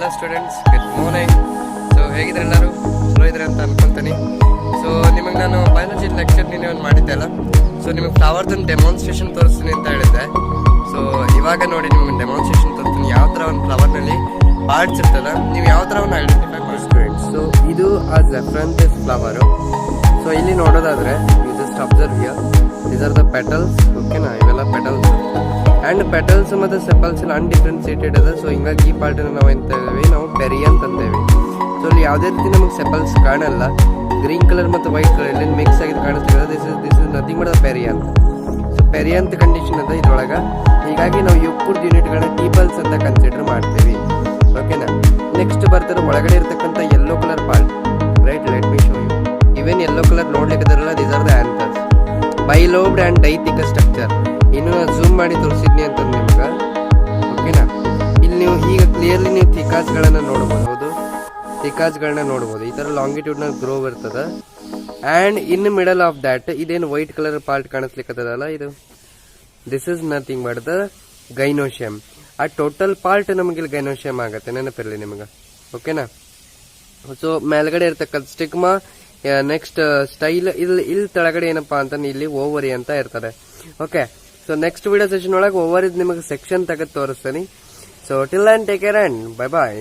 Hello students, good morning. So ಹೇಗಿದ್ರೆ ಎಲ್ಲರೂ ಚಲೋ ಇದ್ರೆ ಅಂತ ಅನ್ಕೊಂತೀನಿ. ಸೊ ನಿಮಗೆ ನಾನು ಬಯಾಲಜಿ ಲೆಕ್ಚರ್ ನೀನು ಒಂದು ಮಾಡಿದ್ದೆ ಅಲ್ಲ, ಸೊ ನಿಮಗೆ ಫ್ಲವರ್ದೊಂದು ಡೆಮಾನ್ಸ್ಟ್ರೇಷನ್ ತೋರಿಸ್ತೀನಿ ಅಂತ ಹೇಳಿದ್ದೆ. ಸೊ ಇವಾಗ ನೋಡಿ ನಿಮಗೆ ಡೆಮಾನ್ಸ್ಟ್ರೇಷನ್ ತೋರಿಸ್ತೀನಿ. ಯಾವ ಥರ ಒಂದು ಫ್ಲವರ್ನಲ್ಲಿ ಪಾರ್ಟ್ಸ್ ಇರ್ತದ, ನೀವು ಯಾವ ಥರ ಒಂದು ಐಡೆಂಟಿಫೈ ಮಾಡಿ ಸ್ಟೂಡೆಂಟ್ಸ್. ಸೊ ಇದು ಆ ಜೆಫ್ರಂಥಸ್ ಫ್ಲವರು. ಸೊ ಇಲ್ಲಿ ನೋಡೋದಾದ್ರೆ you just observe here, these are the petals. ಓಕೆನಾ, ಇವೆಲ್ಲ ಪೆಟಲ್ಸ್ ಆ್ಯಂಡ್ ಪೆಟಲ್ಸ್ ಮತ್ತು ಸೆಪಲ್ಸ್ ಎಲ್ಲ ಅನ್ಡಿಫ್ರೆನ್ಸಿಯೇಟೆಡ್ ಅದ. ಸೊ ಹಿಂಗಾಗಿ ಈ ಪಾರ್ಟನ್ನು ನಾವು ಎಂತ ಇದ್ದೀವಿ, ನಾವು ಪೆರಿ ಅಂತ ಅಂತೇವೆ. ಸೊ ಇಲ್ಲಿ ಯಾವುದೇ ರೀತಿ ನಮಗೆ ಸೆಪಲ್ಸ್ ಕಾಣಲ್ಲ. ಗ್ರೀನ್ ಕಲರ್ ಮತ್ತು ವೈಟ್ ಕಲರ್ ಇಲ್ಲಿ ಮಿಕ್ಸ್ ಆಗಿ ಕಾಣಿಸ್ತಿದೆ. This is nothing but perianth. So perianth condition ಅದ ಇದ್ರೊಳಗೆ. ಹೀಗಾಗಿ ನಾವು ಯುಕ್ಕುರ್ಡ್ ಯೂನಿಟ್ಗಳನ್ನ ಟೀಪಲ್ಸ್ ಅಂತ ಕನ್ಸಿಡರ್ ಮಾಡ್ತೀವಿ. ಓಕೆನಾ, ನೆಕ್ಸ್ಟ್ ಬರ್ತಾರೆ ಒಳಗಡೆ ಇರ್ತಕ್ಕಂಥ yellow colour part. Right, let me show you. ಇವೇನ್ ಯೆಲ್ಲೋ ಕಲರ್ ನೋಡ್ಲಿಕ್ಕದಾರಲ್ಲ, these are the anthers. Bilobed and dithecous structure. ಇನ್ನು ಝೂಮ್ ಮಾಡಿ ತೋರಿಸಿದ್ನಿ ಅಂತ ನಿಮ್ಗೆ. ಓಕೆನಾ, ಇಲ್ಲಿ ನೀವು ಈಗ ಕ್ಲಿಯರ್ಲಿ ನೀವು ಥಿಕಾಸ್ಗಳನ್ನ ನೋಡ್ಬೋದು. ಥಿಕಾಸ್ಗಳನ್ನ ನೋಡ್ಬೋದು. ಈ ಥರ ಲಾಂಗಿಟ್ಯೂಡ್ನಲ್ಲಿ ಗ್ರೋ ಬರ್ತದೆ. And in middle of that ಇದೇನು ವೈಟ್ ಕಲರ್ ಪಾರ್ಟ್ ಕಾಣಿಸ್ಲಿಕ್ಕತ್ತದಲ್ಲ, ಇದು this is nothing but the gynoecium. ಆ ಟೋಟಲ್ ಪಾರ್ಟ್ ನಮಗೆ ಇಲ್ಲಿ ಗೈನೋಶಿಯಮ್ ಆಗುತ್ತೆ, ನೆನಪಿರಲಿ ನಿಮ್ಗೆ. ಓಕೆನಾ, ಸೊ ಮೇಲ್ಗಡೆ ಇರ್ತಕ್ಕಂಥ ಸ್ಟಿಗ್ಮಾ, ನೆಕ್ಸ್ಟ್ ಸ್ಟೈಲ್. ಇಲ್ಲಿ ತೆಳಗಡೆ ಏನಪ್ಪಾ ಅಂತ ಇಲ್ಲಿ ಓವರಿ ಅಂತ ಇರ್ತದೆ. Okay, so next video session ಒಳಗೆ ಓವರ್ ನಿಮಗೆ ಸೆಕ್ಷನ್ ತೆಗೆದು ತೋರಿಸ್ತೀನಿ. ಸೊ ಟಿಲ್ ಅಂಡ್ take care and bye bye.